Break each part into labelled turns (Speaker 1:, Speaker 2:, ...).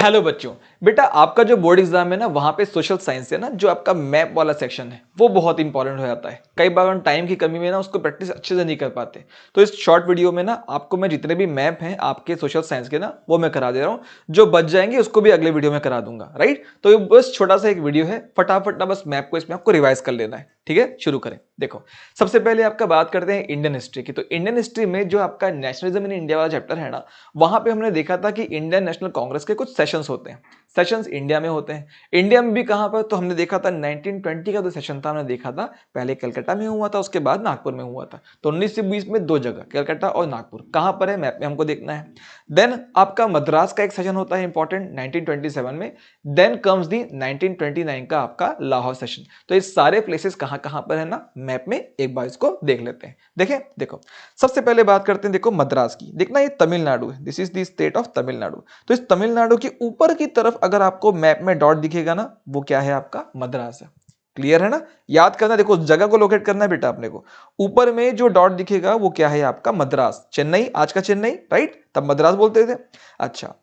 Speaker 1: Hello बच्चों, बेटा आपका जो बोर्ड एग्जाम है ना वहां पे सोशल साइंस है ना, जो आपका मैप वाला सेक्शन है वो बहुत इंपॉर्टेंट हो जाता है। कई बार हम टाइम की कमी में ना उसको प्रैक्टिस अच्छे से नहीं कर पाते। तो इस शॉर्ट वीडियो में ना आपको मैं जितने भी मैप हैं आपके सोशल साइंस के ना वो मैं करा दे रहा हूँ। जो बच जाएंगे उसको भी अगले वीडियो में करा दूंगा, राइट। तो ये बस छोटा सा एक वीडियो है, फटाफट ना बस मैप को इसमें आपको रिवाइज कर लेना है। ठीक है, शुरू करें। देखो, सबसे पहले आपका बात करते हैं इंडियन हिस्ट्री की। तो इंडियन हिस्ट्री में जो आपका नेशनलिज्म इन इंडिया वाला चैप्टर है ना, वहां पे हमने देखा था कि इंडियन नेशनल कांग्रेस के कुछ सेशंस होते हैं। सेशंस इंडिया में होते हैं। इंडिया में भी कहां पर, तो हमने देखा था 1920 का जो सेशन था हमने देखा था पहले कलकत्ता में हुआ था, उसके बाद नागपुर में हुआ था। तो 19 से 20 में दो जगह कलकत्ता और नागपुर कहां पर है मैप में हमको देखना है। देन आपका मद्रास का एक सेशन होता है इंपॉर्टेंट 1927 में। देन कम्स दी 1929 का आपका लाहौर सेशन। तो ये सारे प्लेसेस कहां कहां पर है ना मैप में, एक बार इसको देख लेते हैं। देखें, देखो सबसे पहले बात करते हैं, देखो मद्रास की। देखना ये तमिलनाडु है, this is the state of Tamil Nadu. तो इस तमिलनाडु के ऊपर की तरफ अगर आपको मैप में डॉट दिखेगा ना, वो क्या है आपका मद्रास है। क्लियर है ना, याद करना। देखो उस जगह को लोकेट करना है बेटा अपने को। ऊपर में जो डॉट दिखेगा वो क्या है आपका मद्रास, चेन्नई, आज का चेन्नई, राइट, तब मद्रास बोलते थे। अच्छा,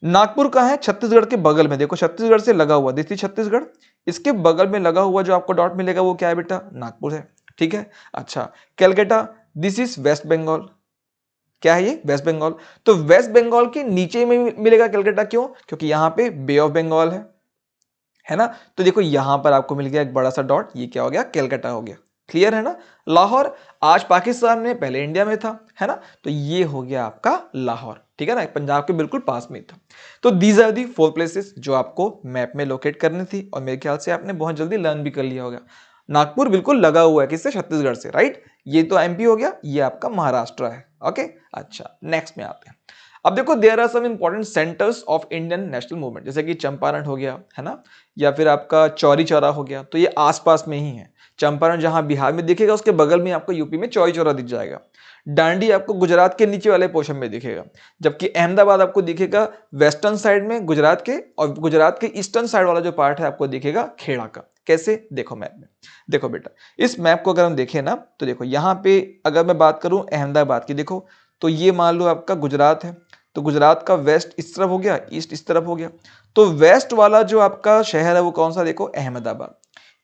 Speaker 1: नागपुर कहां है, छत्तीसगढ़ के बगल में। देखो छत्तीसगढ़ से लगा हुआ, देखिए छत्तीसगढ़, इसके बगल में लगा हुआ जो आपको डॉट मिलेगा वो क्या है बेटा, नागपुर है। ठीक है। अच्छा, कैलकाटा, दिस इज वेस्ट बंगाल। क्या है ये, वेस्ट बंगाल। तो वेस्ट बंगाल के नीचे में मिलेगा कलकत्ता, क्यों, क्योंकि यहां पे बे ऑफ बंगाल है ना। तो देखो यहां पर आपको मिल गया एक बड़ा सा डॉट, ये क्या हो गया, कलकत्ता हो गया। क्लियर है ना। लाहौर आज पाकिस्तान में, पहले इंडिया में था, है ना। तो ये हो गया आपका लाहौर, ठीक है ना, पंजाब के बिल्कुल पास में था। तो दीज आर दी 4 प्लेसेस जो आपको मैप में लोकेट करनी थी, और मेरे ख्याल से आपने बहुत जल्दी लर्न भी कर लिया होगा। नागपुर बिल्कुल लगा हुआ है किससे, छत्तीसगढ़ से, राइट। ये तो एमपी हो गया, ये आपका महाराष्ट्र है। ओके, अच्छा नेक्स्ट में आते हैं। अब देखो there are some important centres of Indian national movement, जैसे कि चंपारण हो गया, है ना, या फिर आपका चौरी चौरा हो गया। तो ये आसपास में ही है। चंपारण जहां बिहार में दिखेगा, उसके बगल में आपको यूपी में चौरी चौरा दिख जाएगा। डांडी आपको गुजरात के नीचे वाले पोर्शन में दिखेगा, जबकि अहमदाबाद आपको दिखेगा वेस्टर्न साइड में गुजरात के, और गुजरात के ईस्टर्न साइड वाला जो पार्ट है आपको दिखेगा खेड़ा का। कैसे, देखो मैप में। देखो बेटा, इस मैप को अगर हम देखें ना, तो देखो यहाँ पे अगर मैं बात करूं अहमदाबाद की, देखो तो ये मान लो आपका गुजरात है। तो गुजरात का वेस्ट इस तरफ हो गया, ईस्ट इस तरफ हो गया। तो वेस्ट वाला जो आपका शहर है वो कौन सा, देखो अहमदाबाद।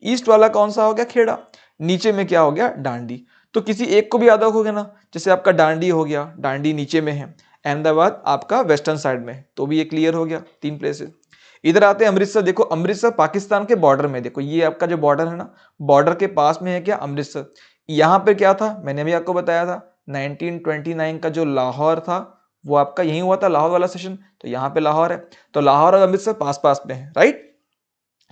Speaker 1: ईस्ट वाला कौन सा हो गया, खेड़ा। नीचे में क्या हो गया, डांडी। तो किसी एक को भी याद रखोगे ना, जैसे आपका डांडी हो गया, डांडी नीचे में है, अहमदाबाद आपका वेस्टर्न साइड में, तो भी ये क्लियर हो गया, 3 प्लेसेस। इधर आते हैं अमृतसर। देखो अमृतसर पाकिस्तान के बॉर्डर में, देखो ये आपका जो बॉर्डर है ना, बॉर्डर के पास में है क्या, अमृतसर। यहां पे क्या था, मैंने भी आपको बताया था 1929 का जो लाहौर था वो आपका यही हुआ था, लाहौर वाला सेशन। तो यहाँ पे लाहौर है, तो लाहौर और अमृतसर पास पास में है, राइट।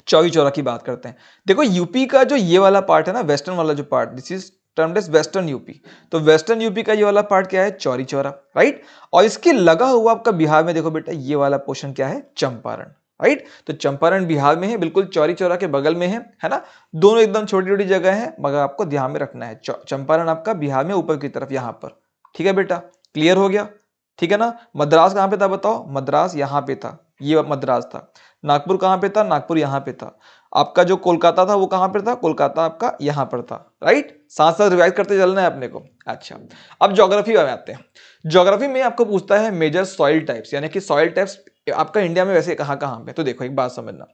Speaker 1: चौरी चौरा की बात करते हैं। देखो यूपी का जो ये वाला पार्ट है ना, वेस्टर्न वाला जो part, this is termed as western UP. तो वेस्टर्न यूपी का ये वाला पार्ट क्या है, चौरी चौरा, राइट। और इसके लगा हुआ आपका बिहार में, देखो बेटा ये वाला पोर्शन क्या है, चंपारण, राइट। तो चंपारण बिहार में है, बिल्कुल चौरी चौरा के बगल में है ना। दोनों एकदम छोटी छोटी जगह है, मगर आपको ध्यान में रखना है चंपारण आपका बिहार में ऊपर की तरफ यहां पर। ठीक है बेटा, क्लियर हो गया, ठीक है ना। मद्रास कहां पे था बताओ, मद्रास यहां पे था, ये मद्रास था। नागपुर कहां पे था, नागपुर यहां पे था। आपका जो कोलकाता था वो कहां पर था, कोलकाता आपका यहां पर था, राइट। साथ साथ रिवाइज करते चलना है अपने को। अच्छा, अब ज्योग्राफी में आते हैं। ज्योग्राफी में आपको पूछता है मेजर सॉइल टाइप्स, यानी कि सॉइल टाइप्स आपका इंडिया में वैसे कहां कहां पे। तो देखो एक बात समझना,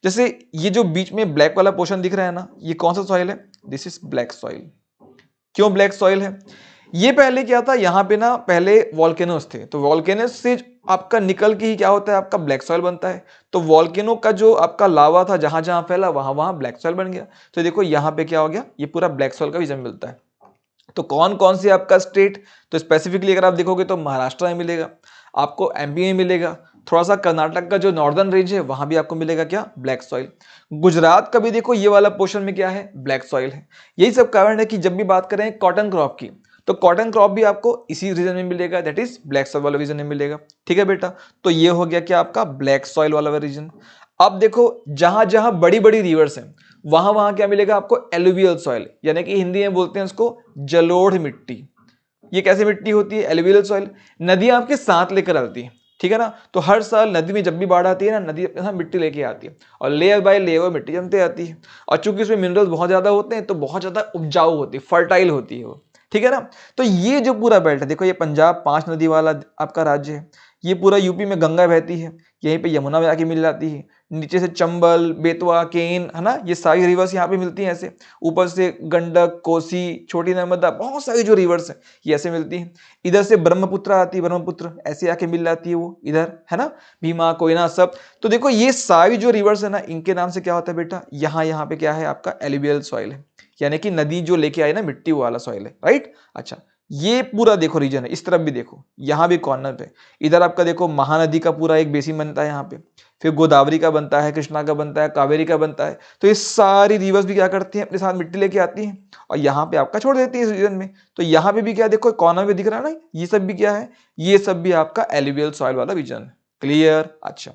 Speaker 1: जैसे ये जो बीच में ब्लैक वाला पोर्शन दिख रहा है ना, ये कौन सा सॉइल है, दिस इज ब्लैक सॉइल। क्यों ब्लैक सॉइल है, ये पहले क्या था, यहां पे ना पहले वॉल्केनोस थे। तो वॉल्केनोस से आपका निकल के ही क्या होता है, आपका ब्लैक सॉइल बनता है। तो वॉल्केनो का जो आपका लावा था जहां जहां फैला, वहां वहां ब्लैक सॉइल बन गया। तो देखो यहां पे क्या हो गया, ये पूरा ब्लैक सॉइल का विजन मिलता है। तो कौन कौन सी आपका स्टेट, तो स्पेसिफिकली अगर आप देखोगे तो महाराष्ट्र में मिलेगा, आपको एमपी में मिलेगा, थोड़ा सा कर्नाटक का जो नॉर्दर्न रेंज है वहां भी आपको मिलेगा क्या, ब्लैक सॉइल। गुजरात का भी देखो ये वाला पोर्शन में क्या है, ब्लैक सॉइल है। यही सब कारण है कि जब भी बात करें कॉटन क्रॉप की, तो कॉटन क्रॉप भी आपको इसी रीजन में मिलेगा, दैट इज ब्लैक सॉइल वाला रीजन में मिलेगा। ठीक है बेटा, तो ये हो गया क्या आपका ब्लैक सॉइल वाला रीजन। अब देखो जहां जहां बड़ी बड़ी रिवर्स हैं वहां वहां क्या मिलेगा आपको, एलुवियल सॉइल, यानी कि हिंदी में बोलते हैं उसको जलोढ़ मिट्टी। ये कैसे मिट्टी होती है, एलुवियल सॉइल। नदियां आपके साथ लेकर आती है, ठीक है ना। तो हर साल नदी में जब भी बाढ़ आती है ना, नदी अपने साथ मिट्टी लेके आती है, और लेयर बाय लेयर मिट्टी जमते आती है। और चूंकि इसमें मिनरल्स बहुत ज्यादा होते हैं तो बहुत ज्यादा उपजाऊ होती है, फर्टाइल होती है वो, ठीक है ना। तो ये जो पूरा बेल्ट है, देखो ये पंजाब 5 नदी वाला आपका राज्य है, ये पूरा यूपी में गंगा बहती है, यहीं पे यमुना में आके मिल जाती है, नीचे से चंबल, बेतवा, केन, है ना, ये सारी रिवर्स यहाँ पे मिलती हैं ऐसे, ऊपर से गंडक, कोसी, छोटी नर्मदा, बहुत सारी जो रिवर्स हैं ये ऐसे मिलती हैं। इधर से ब्रह्मपुत्र आती है, ब्रह्मपुत्र ऐसे आके मिल जाती है वो इधर, है ना, भीमा, कोयना सब। तो देखो ये सारी जो रिवर्स है ना, इनके नाम से क्या होता है बेटा, यहाँ पे क्या है आपका एलुवियल सॉइल है, यानी कि नदी जो लेके आई ना मिट्टी, वो वाला सॉइल है, राइट। अच्छा, ये पूरा देखो रीजन है, इस तरफ भी देखो, यहाँ भी कॉर्नर पे, इधर आपका देखो महानदी का पूरा एक बेसिन बनता है यहाँ पे, फिर गोदावरी का बनता है, कृष्णा का बनता है, कावेरी का बनता है। तो ये सारी रिवर्स भी क्या करती हैं, अपने साथ मिट्टी लेके आती हैं और यहाँ पे आपका छोड़ देती है इस रीजन में। तो यहाँ पे भी क्या देखो कॉर्नर में दिख रहा है ना, ये सब भी क्या है, ये सब भी आपका एलुवियल सॉइल वाला रीजन है। क्लियर। अच्छा,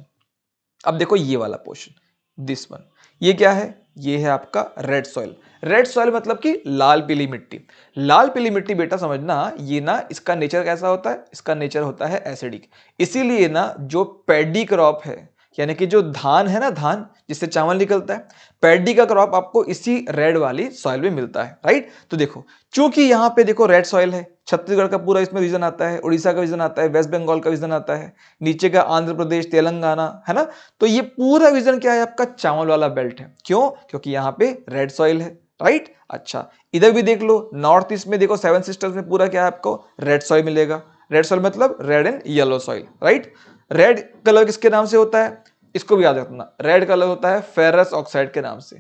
Speaker 1: अब देखो ये वाला पोर्शन, दिस वन, ये क्या है, ये है आपका रेड सॉइल। रेड सॉइल मतलब कि लाल पीली मिट्टी। लाल पीली मिट्टी बेटा समझना, ये ना इसका नेचर कैसा होता है, इसका नेचर होता है एसिडिक। इसीलिए ना जो पैडी क्रॉप है, यानी कि जो धान है ना, धान जिससे चावल निकलता है, पैडी का क्रॉप आपको इसी रेड वाली सॉइल में मिलता है, राइट। तो देखो चूंकि यहाँ पे देखो रेड सॉइल है, छत्तीसगढ़ का पूरा इसमें रीजन आता है, उड़ीसा का रीजन आता है, वेस्ट बंगाल का रीजन आता है, नीचे का आंध्र प्रदेश, तेलंगाना, है ना। तो ये पूरा रीजन क्या है आपका, चावल वाला बेल्ट है। क्यों, क्योंकि यहाँ पे रेड सॉइल है, राइट। अच्छा, इधर भी देख लो, नॉर्थ ईस्ट में देखो, सेवन सिस्टर्स में पूरा क्या है आपको, रेड सॉइल मिलेगा। रेड सॉइल मतलब red and yellow soil, right. Red colour किसके नाम से होता है, इसको भी याद रखना, रेड कलर होता है फेरस ऑक्साइड के नाम से,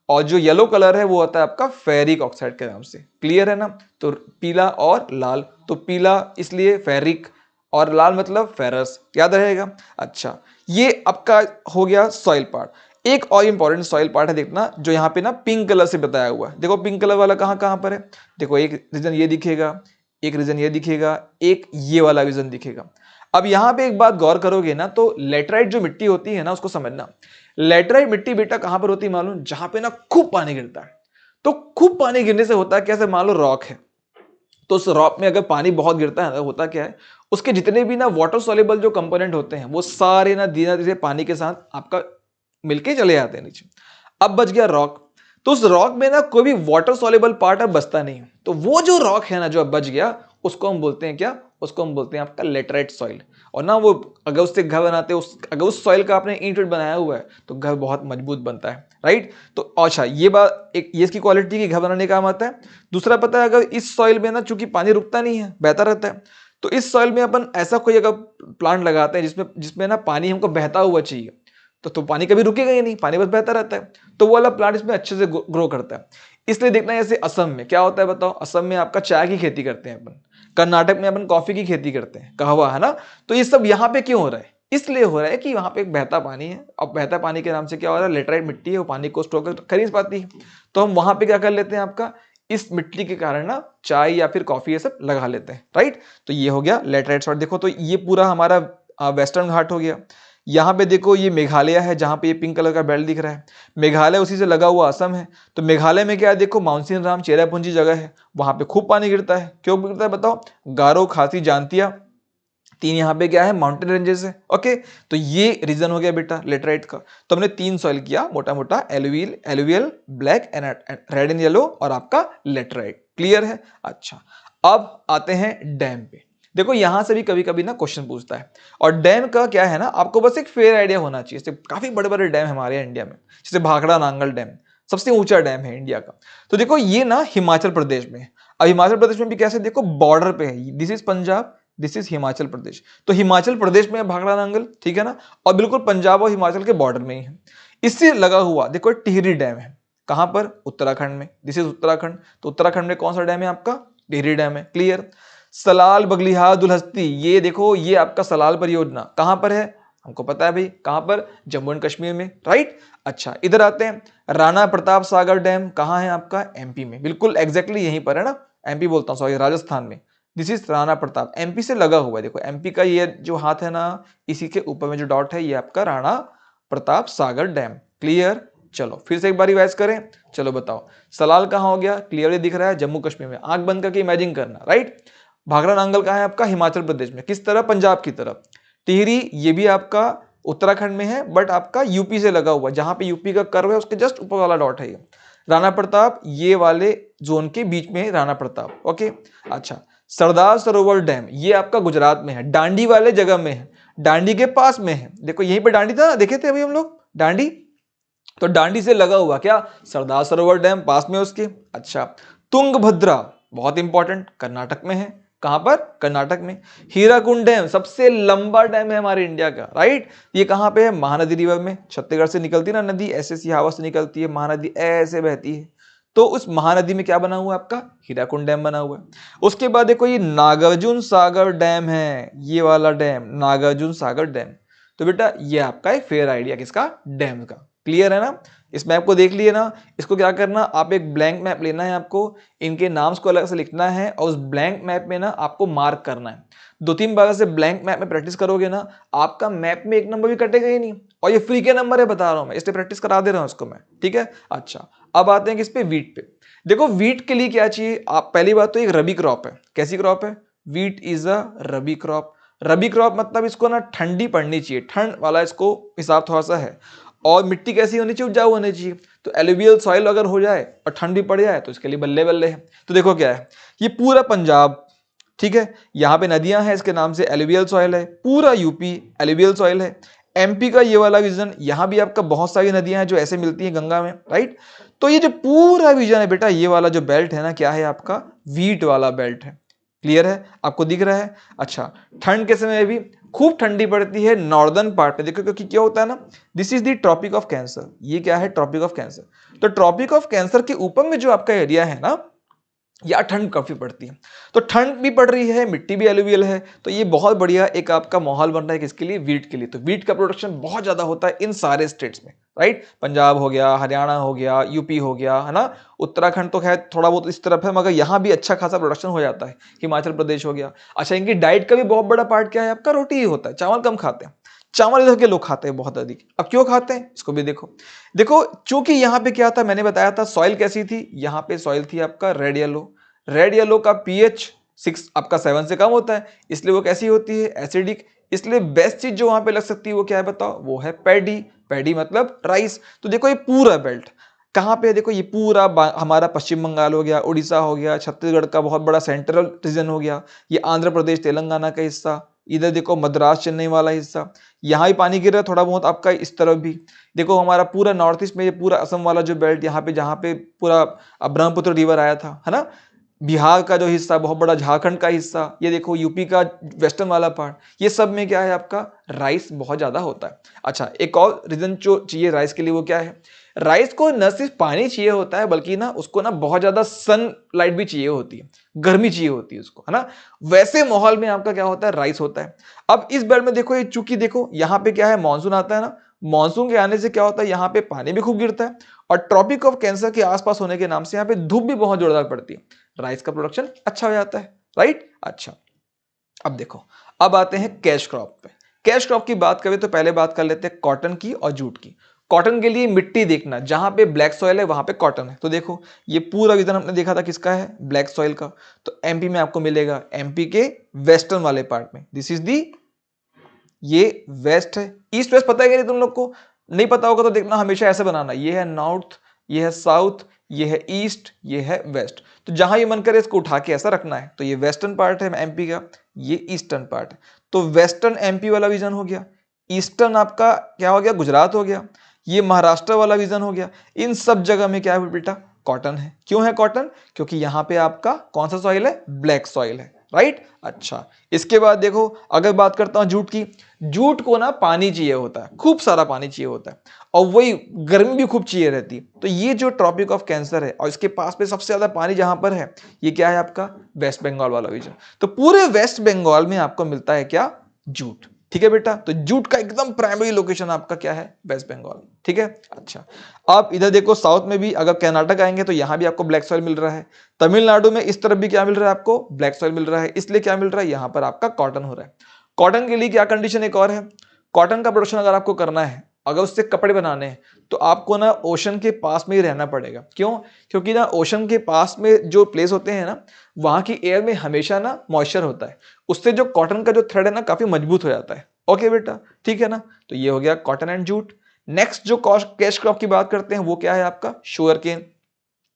Speaker 1: और जो येलो कलर है वो होता है आपका फेरिक ऑक्साइड के नाम से। क्लियर है ना। तो पीला और लाल, तो पीला इसलिए फेरिक और लाल मतलब फेरस, याद रहेगा। अच्छा, ये आपका हो गया सॉइल पार्ट। एक और इंपॉर्टेंट सॉइल पार्ट है, देखना, जो यहाँ पे ना पिंक कलर से बताया हुआ है। देखो पिंक कलर वाला कहाँ कहाँ पर है, देखो एक रीजन ये दिखेगा, एक रीजन ये दिखेगा, एक ये वाला रीजन दिखेगा। अब यहाँ पे एक बात गौर करोगे ना, तो लेटराइट जो मिट्टी होती है ना, उसको समझना, लेटराइट मिट्टी बेटा कहां पर होती है मालूम, जहां पे ना खूब पानी गिरता है। तो खूब पानी गिरने से होता है कैसे, मान लो रॉक है, तो उस रॉक में अगर पानी बहुत गिरता है ना, होता क्या है, उसके जितने भी ना वाटर सॉल्युबल जो कंपोनेंट होते हैं, वो सारे ना धीरे धीरे पानी के साथ आपका मिलके चले जाते हैं नीचे। अब बच गया रॉक, तो उस रॉक में ना कोई भी वाटर सॉल्युबल पार्ट अब बचता नहीं है। तो वो जो रॉक है ना, जो अब बच गया, उसको हम बोलते हैं क्या, उसको हम बोलते हैं आपका लेटराइट सॉइल। और ना वो अगर उससे घर बनाते हैं, अगर उस सॉइल का आपने ईंट बनाया हुआ है, तो घर बहुत मजबूत बनता है, राइट। तो अच्छा, ये बात एक ये इसकी क्वालिटी की घर बनाने का काम आता है। दूसरा पता है, अगर इस सॉइल में ना चूंकि पानी रुकता नहीं है, बहता रहता है, तो इस सॉइल में अपन ऐसा कोई अगर प्लांट लगाते हैं जिसमें जिसमें ना पानी हमको बहता हुआ चाहिए, तो पानी कभी रुकेगा ही नहीं, पानी बस बहता रहता है, तो वो वाला प्लांट इसमें अच्छे से ग्रो करता है। इसलिए देखना है, जैसे असम में क्या होता है बताओ, असम में आपका चाय की खेती करते हैं अपन, कर्नाटक में अपन कॉफी की खेती करते हैं, कहवा, है ना। तो ये सब यहाँ पे क्यों हो रहा है, इसलिए हो रहा है कि वहां पे एक बहता पानी है, और बहता पानी के नाम से क्या हो रहा है, लेटराइट मिट्टी है, वो पानी को स्टोर कर नहीं पाती है। तो हम वहां पे क्या कर लेते हैं, आपका इस मिट्टी के कारण ना चाय या फिर कॉफी ये सब लगा लेते हैं, राइट। तो ये हो गया लेटराइट सॉइल। देखो तो ये पूरा हमारा वेस्टर्न घाट हो गया। यहाँ पे देखो ये मेघालय है, जहाँ पे ये पिंक कलर का बेल्ट दिख रहा है, मेघालय उसी से लगा हुआ असम है। तो मेघालय में क्या है, देखो माउंसिन राम चेरापूंजी जगह है, वहां पे खूब पानी गिरता है। क्यों गिरता है बताओ, गारो, खासी, जांतिया, तीन यहाँ पे क्या है, माउंटेन रेंजेस है। ओके, तो ये रीजन हो गया बेटा लेटराइट का। तो हमने तीन सॉइल किया मोटा मोटा, alluvial, black and red and yellow, और आपका लेटराइट। क्लियर है। अच्छा, अब आते हैं डैम पे। देखो यहां से भी कभी कभी ना क्वेश्चन पूछता है, और डैम का क्या है ना, आपको बस एक फेयर आइडिया होना चाहिए। जैसे काफी बड़े बड़े डैम हमारे इंडिया में, जैसे भाखड़ा नांगल डैम सबसे ऊंचा डैम है इंडिया का। तो देखो ये ना हिमाचल प्रदेश में है। अब हिमाचल प्रदेश में भी कैसे, देखो बॉर्डर पे है, this is Punjab, this is Himachal Pradesh. तो हिमाचल प्रदेश में है भाखड़ा नांगल, ठीक है ना, और बिल्कुल पंजाब और हिमाचल के बॉर्डर में ही है। इससे लगा हुआ देखो टिहरी डैम है, कहां पर, उत्तराखंड में, दिस इज उत्तराखंड। तो उत्तराखंड में कौन सा डैम है आपका, टिहरी डैम है। क्लियर। सलाल, बगलिहार, दुलहस्ती, ये देखो ये आपका सलाल परियोजना कहां पर है, हमको पता है भाई, कहां पर, जम्मू एंड कश्मीर में, राइट। अच्छा, इधर आते हैं, राणा प्रताप सागर डैम कहां है आपका, एमपी में, बिल्कुल एग्जैक्टली यहीं पर है ना, एमपी बोलता हूं सॉरी, राजस्थान में। This is Rana Pratap, MP से लगा हुआ है। देखो एमपी का ये जो हाथ है ना, इसी के ऊपर में जो डॉट है, ये आपका राणा प्रताप सागर डैम। क्लियर। चलो फिर से एक बार रिवाइज करें। चलो बताओ, सलाल कहां हो गया, क्लियरली दिख रहा है, जम्मू कश्मीर में, आंख बंद करके इमेजिन करना, राइट। भाखड़ा नांगल कहां है आपका, हिमाचल प्रदेश में, किस तरफ, पंजाब की तरफ। टिहरी ये भी आपका उत्तराखंड में है, बट आपका यूपी से लगा हुआ, जहां पे यूपी का कर्व है उसके जस्ट ऊपर वाला डॉट है ये। राणा प्रताप ये वाले जोन के बीच में है राणा प्रताप। ओके। अच्छा, सरदार सरोवर डैम ये आपका गुजरात में है, दांडी वाले जगह में है। डांडी के पास में है, देखो यहीं पे डांडी था ना, देखे थे अभी हम लोग डांडी, तो डांडी से लगा हुआ क्या, सरदार सरोवर डैम पास में उसके। अच्छा, तुंगभद्रा बहुत इंपॉर्टेंट, कर्नाटक में है, कहां पर, कर्नाटक में। हीराकुंड डैम सबसे लंबा डैम है हमारे इंडिया का, राइट, ये कहां पे है, महानदी रिवर में, छत्तीसगढ़ से निकलती है ना नदी, ऐसे सिहावा से निकलती है, महानदी ऐसे बहती है, तो उस महानदी में क्या बना हुआ है आपका, हीराकुंड डैम बना हुआ है। उसके बाद देखो ये नागार्जुन सागर डैम है, ये वाला डैम नागार्जुन सागर डैम। तो बेटा ये आपका एक फेयर आइडिया किसका, डैम का, क्लियर है ना। इस मैप को देख लिए ना, इसको क्या करना, आप एक ब्लैंक मैप लेना है आपको, इनके नाम्स को अलग से लिखना है और उस ब्लैंक मैप में ना आपको मार्क करना है। 2-3 बार से ब्लैंक मैप में प्रैक्टिस करोगे ना, आपका मैप में एक नंबर भी कटेगा ही नहीं, और ये फ्री के नंबर है बता रहा हूं मैं, इसलिए प्रैक्टिस करा दे रहा हूं इसको मैं, ठीक है। अच्छा, अब आते हैं किस पे, वीट पे। देखो वीट के लिए क्या चाहिए, आप पहली बात तो एक रबी क्रॉप है, कैसी क्रॉप है, wheat is a rabi crop. Rabi crop मतलब इसको ना ठंडी पड़नी चाहिए, ठंड वाला इसको हिसाब थोड़ा सा है, और मिट्टी कैसी होनी चाहिए, उपजाऊ होनी चाहिए। तो एलुवियल सॉइल अगर हो जाए और ठंड भी पड़ जाए तो इसके लिए बल्ले बल्ले है। तो देखो क्या है, ये पूरा पंजाब, ठीक है, यहाँ पे नदियां हैं, इसके नाम से एलुवियल सॉइल है, पूरा यूपी एलुवियल सॉइल है। एमपी का ये वाला रीजन, यहाँ भी आपका बहुत सारी नदियां हैं जो ऐसे मिलती हैं गंगा में, राइट। तो ये जो पूरा रीजन है बेटा, ये वाला जो बेल्ट है ना, क्या है आपका, वीट वाला बेल्ट है, क्लियर है, आपको दिख रहा है। अच्छा, ठंड के समय भी खूब ठंडी पड़ती है नॉर्दर्न पार्ट में, देखो क्योंकि क्या होता है ना, this is the tropic of cancer, ये क्या है, ट्रॉपिक ऑफ कैंसर। तो ट्रॉपिक ऑफ कैंसर के ऊपर में जो आपका एरिया है ना, या ठंड काफी पड़ती है, तो ठंड भी पड़ रही है, मिट्टी भी एलुवियल है, तो ये बहुत बढ़िया एक आपका माहौल बन रहा है किसके लिए, वीट के लिए। तो वीट का प्रोडक्शन बहुत ज्यादा होता है इन सारे स्टेट्स में, राइट, पंजाब हो गया, हरियाणा हो गया, यूपी हो गया, है ना, उत्तराखंड तो खैर थोड़ा बहुत इस तरफ है, मगर यहाँ भी अच्छा खासा प्रोडक्शन हो जाता है, हिमाचल प्रदेश हो गया। अच्छा, इनकी डाइट का भी बहुत बड़ा पार्ट क्या है आपका, रोटी ही होता है, चावल कम खाते हैं, चावल इधर के लोग खाते हैं बहुत अधिक। अब क्यों खाते हैं इसको भी देखो, देखो चूंकि यहाँ पे क्या था, मैंने बताया था सॉइल कैसी थी, यहाँ पे सॉइल थी आपका रेड येलो, रेड येलो का पीएच 6 आपका 7 से कम होता है, इसलिए वो कैसी होती है, एसिडिक। इसलिए बेस्ट चीज जो वहां पे लग सकती है वो क्या है बताओ, वो है पैडी, पैडी मतलब राइस। तो देखो ये पूरा बेल्ट कहाँ पे है, देखो ये पूरा हमारा पश्चिम बंगाल हो गया, उड़ीसा हो गया, छत्तीसगढ़ का बहुत बड़ा सेंट्रल रीजन हो गया, ये आंध्र प्रदेश तेलंगाना का हिस्सा, इधर देखो मद्रास चेन्नई वाला हिस्सा, यहाँ ही पानी गिर रहा है थोड़ा बहुत आपका, इस तरफ भी देखो हमारा पूरा नॉर्थ ईस्ट में, ये पूरा असम वाला जो बेल्ट यहाँ पे, जहाँ पे पूरा ब्रह्मपुत्र रिवर आया था, है ना, बिहार का जो हिस्सा बहुत बड़ा, झारखंड का हिस्सा, ये देखो यूपी का वेस्टर्न वाला पार्ट, ये सब में क्या है आपका, राइस बहुत ज्यादा होता है। अच्छा, एक और रीजन जो चाहिए राइस के लिए वो क्या है, राइस को न सिर्फ पानी चाहिए होता है, बल्कि ना उसको ना बहुत ज्यादा सन लाइट भी चाहिए होती है, गर्मी चाहिए होती है उसको, है ना। वैसे माहौल में आपका क्या होता है, राइस होता है। अब इस बेल्ट में देखो, ये चूंकि देखो यहाँ पे क्या है, मानसून आता है ना, मानसून के आने से क्या होता है, यहाँ पे पानी भी खूब गिरता है, और ट्रॉपिक ऑफ कैंसर के आसपास होने के नाम से यहाँ पे धूप भी बहुत जोरदार पड़ती है, राइस का प्रोडक्शन अच्छा हो जाता है, राइट। अच्छा, अब देखो, अब आते हैं कैश क्रॉप पे। कैश क्रॉप की बात करें तो पहले बात कर लेते हैं कॉटन की और जूट की। कॉटन के लिए मिट्टी देखना, जहां पे ब्लैक सॉइल है वहां पे कॉटन है। तो देखो ये पूरा रीजन हमने देखा था किसका है, ब्लैक सॉइल का, तो एमपी में आपको मिलेगा, एमपी के वेस्टर्न वाले पार्ट में, दिस इज दी, ये वेस्ट है। ईस्ट वेस्ट पता है कि नहीं तुम लोग को, नहीं पता होगा तो देखना, हमेशा ऐसे बनाना, ये है नॉर्थ, ये है साउथ, ये है ईस्ट, ये है वेस्ट। तो जहां ये मन करे इसको उठा के ऐसा रखना है। तो ये वेस्टर्न पार्ट है एमपी का, ये ईस्टर्न पार्ट है। तो वेस्टर्न एमपी वाला रीजन हो गया, ईस्टर्न आपका क्या हो गया, गुजरात हो गया, ये महाराष्ट्र वाला रीजन हो गया। इन सब जगह में क्या है बेटा, कॉटन है। क्यों है कॉटन, क्योंकि यहां पे आपका कौन सा सॉइल है, ब्लैक सॉइल है, राइट। अच्छा, इसके बाद देखो, अगर बात करता हूं जूट की, जूट को ना पानी चाहिए होता है, खूब सारा पानी चाहिए होता है, और वही गर्मी भी खूब चाहिए रहती है। तो ये जो ट्रॉपिक ऑफ कैंसर है और इसके पास में सबसे ज्यादा पानी जहां पर है, ये क्या है आपका, वेस्ट बंगाल वाला रीजन। तो पूरे वेस्ट बंगाल में आपको मिलता है क्या, जूट, ठीक है बेटा। तो जूट का एकदम प्राइमरी लोकेशन आपका क्या है, वेस्ट बंगाल, ठीक है। अच्छा, आप इधर देखो साउथ में भी, अगर कर्नाटक आएंगे तो यहां भी आपको ब्लैक सॉइल मिल रहा है। तमिलनाडु में इस तरफ भी क्या मिल रहा है आपको, ब्लैक सॉइल मिल रहा है, इसलिए क्या मिल रहा है, यहां पर आपका कॉटन हो रहा है। कॉटन के लिए क्या कंडीशन एक और है, कॉटन का प्रोडक्शन अगर आपको करना है, अगर उससे कपड़े बनाने हैं, तो आपको ना ओशन के पास में ही रहना पड़ेगा। क्यों, क्योंकि ना ओशन के पास में जो प्लेस होते हैं ना, वहां की एयर में हमेशा ना मॉइस्चर होता है, उससे जो कॉटन का जो थ्रेड है ना काफी मजबूत हो जाता है। ओके बेटा, ठीक है ना। तो ये हो गया कॉटन एंड जूट। नेक्स्ट जो कैश क्रॉप की बात करते हैं वो क्या है आपका, शुगर केन।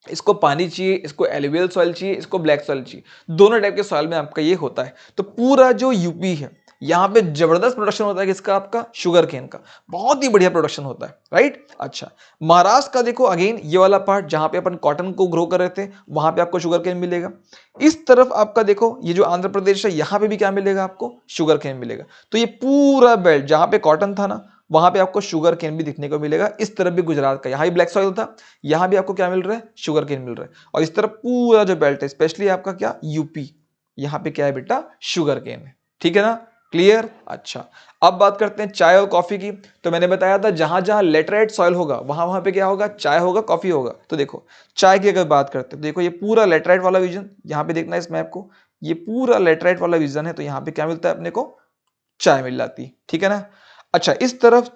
Speaker 1: इसको पानी चाहिए, इसको एलुवियल सॉइल चाहिए, इसको ब्लैक सॉइल चाहिए, दोनों टाइप के सॉइल में आपका ये होता है। तो पूरा जो यूपी है, यहाँ पे जबरदस्त प्रोडक्शन होता है किसका, आपका शुगर केन का, बहुत ही बढ़िया प्रोडक्शन होता है, राइट। अच्छा, महाराष्ट्र का देखो अगेन ये वाला पार्ट जहां पे अपन कॉटन को ग्रो कर रहे थे, वहां पे आपको शुगर केन मिलेगा। इस तरफ आपका देखो ये जो आंध्र प्रदेश है, यहाँ पे भी क्या मिलेगा आपको, शुगर केन मिलेगा। तो ये पूरा बेल्ट जहां पे कॉटन था ना, वहां पे आपको शुगर केन भी दिखने को मिलेगा। इस तरफ भी गुजरात का, यहाँ भी ब्लैक सॉइल था, यहाँ भी आपको क्या मिल रहा है, शुगर केन मिल रहा है। और इस तरफ पूरा जो बेल्ट है, स्पेशली आपका क्या, यूपी, यहाँ पे क्या है बेटा, शुगर केन है, ठीक है ना, क्लियर। अच्छा, अब बात करते हैं चाय और कॉफी की। तो मैंने बताया था जहां जहां लेटराइट सॉइल होगा वहां वहां पे क्या होगा, चाय होगा, कॉफी होगा। तो देखो चाय की अगर बात करते हैं, देखो ये पूरा लेटराइट वाला रीजन, यहाँ पे देखना है इस मैप को, ये पूरा लेटराइट वाला रीजन है। तो यहाँ पे क्या मिलता है अपने को, चाय मिल जाती है, ठीक है ना। अच्छा, इस तरफ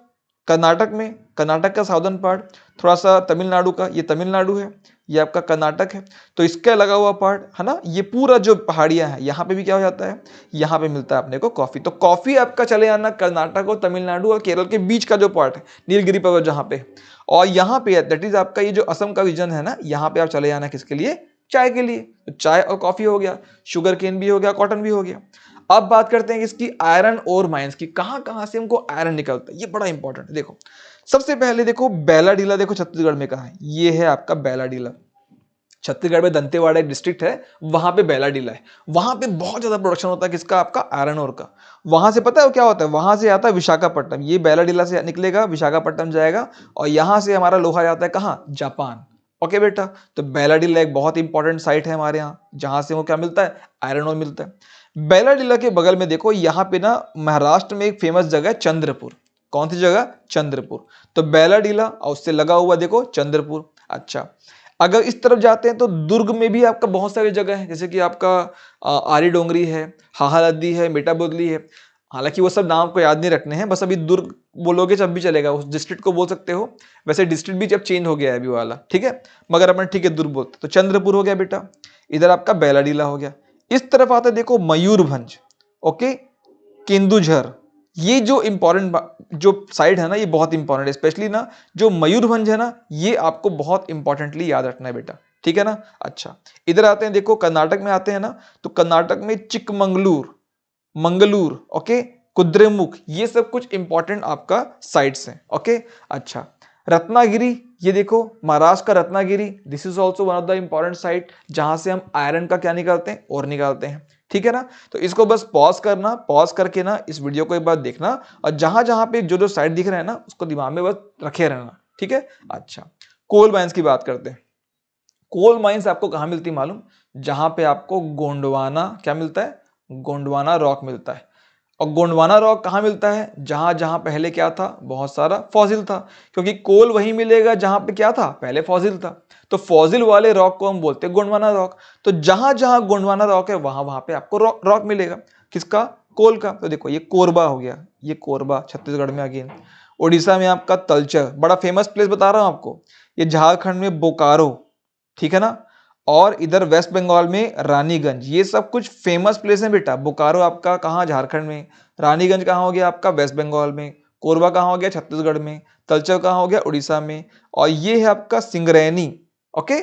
Speaker 1: कर्नाटक में, कर्नाटक का साउदर्न पार्ट, थोड़ा सा तमिलनाडु का, ये तमिलनाडु है, ये आपका कर्नाटक है। तो इसका लगा हुआ पार्ट है ना, ये पूरा जो पहाड़ियां हैं, यहाँ पे भी क्या हो जाता है, यहाँ पे मिलता है अपने को कॉफी। तो कॉफी आपका चले आना कर्नाटक और तमिलनाडु और केरल के बीच का जो पार्ट है, नीलगिरी पर्वत जहाँ पे, और यहाँ पे दैट इज आपका ये जो असम का रीजन है ना, यहाँ पे आप चले जाना किसके लिए, चाय के लिए। तो चाय और कॉफी हो गया, शुगर केन भी हो गया, कॉटन भी हो गया। अब बात करते हैं इसकी आयरन और माइंस की, कहां कहां से हमको आयरन निकलता है, ये बड़ा इंपॉर्टेंट है। देखो सबसे पहले देखो बैलाडीला, देखो छत्तीसगढ़ में कहां है, ये है आपका बैलाडीला। छत्तीसगढ़ में दंतेवाड़ा एक डिस्ट्रिक्ट है, वहां पे बैलाडीला है। वहां पे बहुत ज्यादा प्रोडक्शन होता है किसका, आपका आयरन ओर का। वहां से पता है क्या होता है, वहां से आता है विशाखापट्टनम, ये बैलाडीला से निकलेगा, विशाखापट्टनम जाएगा, और यहां से हमारा लोहा जाता है कहाँ, जापान। ओके बेटा, तो बैलाडीला एक बहुत इंपॉर्टेंट साइट है हमारे यहाँ, जहां से वो क्या मिलता है, आयरन ओर मिलता है। बैलाडीला के बगल में देखो यहाँ पे ना महाराष्ट्र में एक फेमस जगह है चंद्रपुर। कौन सी जगह, चंद्रपुर। तो बैलाडीला और उससे लगा हुआ देखो चंद्रपुर। अच्छा, अगर इस तरफ जाते हैं तो दुर्ग में भी आपका बहुत सारी जगह है, जैसे कि आपका आरी डोंगरी है, हाहालद्दी है, मेटाबुदली है। हालांकि वो सब नाम को याद नहीं रखने हैं, बस अभी दुर्ग बोलोगे जब भी चलेगा, उस डिस्ट्रिक्ट को बोल सकते हो। वैसे डिस्ट्रिक्ट भी जब चेंज हो गया है अभी वाला, ठीक है, मगर अपन ठीक है दुर्ग बोलते। तो चंद्रपुर हो गया बेटा, इधर आपका बैलाडीला हो गया। इस तरफ आता है देखो मयूरभंज, ओके, केंदुझर। ये जो इंपॉर्टेंट जो साइड है ना, ये बहुत इंपॉर्टेंट है, स्पेशली ना जो मयूरभंज है ना, ये आपको बहुत इंपॉर्टेंटली याद रखना है बेटा, ठीक है ना। अच्छा, इधर आते हैं देखो कर्नाटक में आते हैं ना, तो कर्नाटक में चिकमंगलूर, मंगलूर, ओके, कुद्रेमुख, ये सब कुछ इंपॉर्टेंट आपका साइट्स हैं, ओके। अच्छा, रत्नागिरी, ये देखो महाराष्ट्र का Ratnagiri, this is also one of the important site, जहां से हम आयरन का क्या निकालते हैं, और निकालते हैं, ठीक है ना। तो इसको बस पॉज करना, पॉज करके ना इस वीडियो को एक बार देखना, और जहां जहां पे जो जो साइट दिख रहा है ना, उसको दिमाग में बस रखे रहना, ठीक है। अच्छा, कोल माइंस की बात करते हैं। कोल माइंस आपको कहां मिलती है मालूम, जहां पे आपको गोंडवाना क्या मिलता है, गोंडवाना रॉक मिलता है। और गोंडवाना रॉक कहाँ मिलता है, जहां जहां पहले क्या था, बहुत सारा फॉसिल था, क्योंकि कोल वहीं मिलेगा जहां पे क्या था, पहले फॉसिल था। तो फॉसिल वाले रॉक को हम बोलते हैं गोंडवाना रॉक। तो जहां जहां गोंडवाना रॉक है, वहां वहां पे आपको रॉक मिलेगा, किसका, कोल का। तो देखो ये कोरबा हो गया, ये कोरबा छत्तीसगढ़ में अगेन। उड़ीसा में आपका तलचर, बड़ा फेमस प्लेस बता रहा हूं आपको। ये झारखंड में बोकारो, ठीक है ना। और इधर वेस्ट बंगाल में रानीगंज, ये सब कुछ फेमस प्लेस है बेटा। बोकारो आपका कहाँ, झारखंड में। रानीगंज कहाँ हो गया आपका, वेस्ट बंगाल में। कोरबा कहाँ हो गया, छत्तीसगढ़ में। तलचर कहाँ हो गया, उड़ीसा में। और ये है आपका सिंगरैनी, ओके,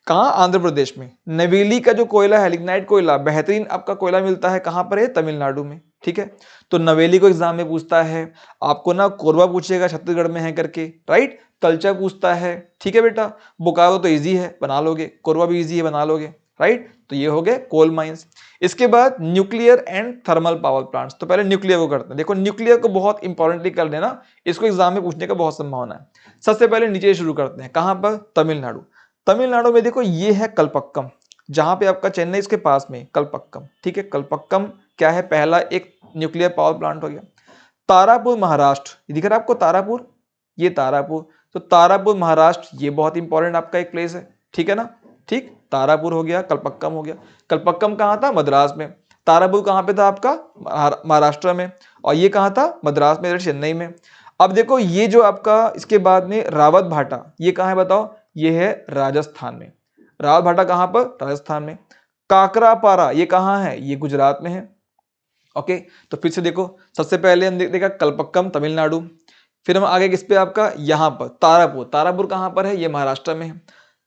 Speaker 1: कहाँ, आंध्र प्रदेश में। नवेली का जो कोयला है, लिग्नाइट कोयला, बेहतरीन आपका कोयला मिलता है कहाँ पर है, तमिलनाडु में, ठीक है। तो नवेली को एग्जाम में पूछता है आपको ना, कोरबा पूछेगा छत्तीसगढ़ में है करके, राइट। कल्चर पूछता है, ठीक है बेटा। बोकारो तो इजी है, बना लोगे। कोरबा भी इजी है, बना लोगे, राइट। तो ये हो गए कोल माइंस। इसके बाद nuclear and thermal power plants. तो पहले न्यूक्लियर को करते हैं। देखो न्यूक्लियर को बहुत इंपॉर्टेंटली कर लेना, इसको एग्जाम में पूछने का बहुत संभावना है। सबसे पहले नीचे शुरू करते हैं, कहां पर, तमिलनाडु। तमिलनाडु में देखो ये है कलपक्कम, जहां पे आपका चेन्नई इसके पास में कलपक्कम, ठीक है। कलपक्कम क्या है, पहला एक न्यूक्लियर पावर प्लांट हो गया। तारापुर महाराष्ट्र, ये दिख रहा है आपको तारापुर, ये तारापुर। तो तारापुर महाराष्ट्र, ये बहुत इंपॉर्टेंट आपका एक प्लेस है, ठीक है ना। ठीक, तारापुर हो गया, कलपक्कम हो गया। कलपक्कम कहाँ था, मद्रास में। तारापुर कहाँ पे था आपका, महाराष्ट्र में। और ये कहाँ था, मद्रास में, चेन्नई में। अब देखो ये जो आपका इसके बाद में रावत भाटा, ये कहाँ है बताओ, ये है राजस्थान में। रावत भाटा कहाँ पर, राजस्थान में। काकरापारा ये कहाँ है, ये गुजरात में है, ओके। तो फिर से देखो, सबसे पहले हम देखा कलपक्कम तमिलनाडु, फिर हम आगे किस पे, आपका यहाँ पर तारापुर। तारापुर कहाँ पर है, ये महाराष्ट्र में है।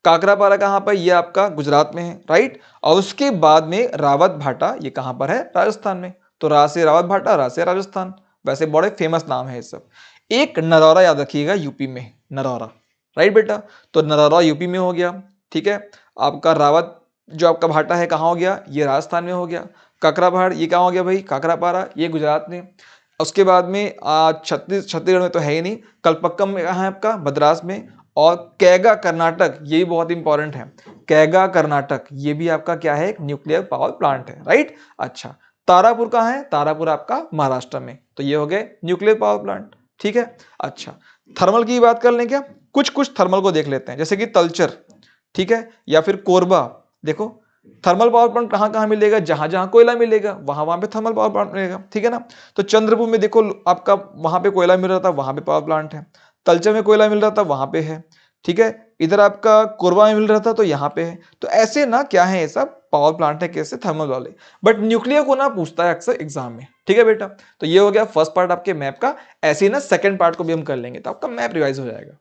Speaker 1: काकरापारा कहाँ पर, ये आपका गुजरात में है, राइट। और उसके बाद में रावत भाटा, ये कहाँ पर है, राजस्थान में। तो रा से रावत भाटा, रा से राजस्थान। वैसे बड़े फेमस नाम है ये सब। एक नरौरा याद रखिएगा, यूपी में नरौरा, राइट बेटा। तो नरौरा यूपी में हो गया, ठीक है। आपका रावत जो आपका भाटा है कहाँ हो गया, ये राजस्थान में हो गया। काकराभाड़ ये कहाँ हो गया भाई, काकरापारा, ये गुजरात में। उसके बाद में छत्तीसगढ़ में तो है ही नहीं। कलपक्कम में कहाँ है आपका, मद्रास में। और कैगा कर्नाटक, ये भी बहुत इंपॉर्टेंट है। कैगा कर्नाटक ये भी आपका क्या है, एक न्यूक्लियर पावर प्लांट है, राइट। अच्छा, तारापुर कहाँ है, तारापुर आपका महाराष्ट्र में। तो ये हो गए न्यूक्लियर पावर प्लांट, ठीक है। अच्छा, थर्मल की बात कर लें क्या, कुछ कुछ थर्मल को देख लेते हैं, जैसे कि तलचर, ठीक है, या फिर कोरबा। देखो थर्मल पावर प्लांट कहाँ कहाँ मिलेगा, जहां जहां कोयला मिलेगा वहां वहां पे थर्मल पावर प्लांट मिलेगा, ठीक है ना। तो चंद्रपुर में देखो आपका वहां पे कोयला मिल रहा था, वहां पे पावर प्लांट है। तलचर में कोयला मिल रहा था, वहां पे है, ठीक है। इधर आपका कोरबा में मिल रहा था, तो यहाँ पे है। तो ऐसे ना क्या है, ये सब पावर प्लांट है, कैसे, थर्मल वाले। बट न्यूक्लियर को ना पूछता है अक्सर एग्जाम में, ठीक है बेटा। तो ये हो गया फर्स्ट पार्ट आपके मैप का। ऐसे ही ना सेकंड पार्ट को भी हम कर लेंगे, तो आपका मैप रिवाइज हो जाएगा।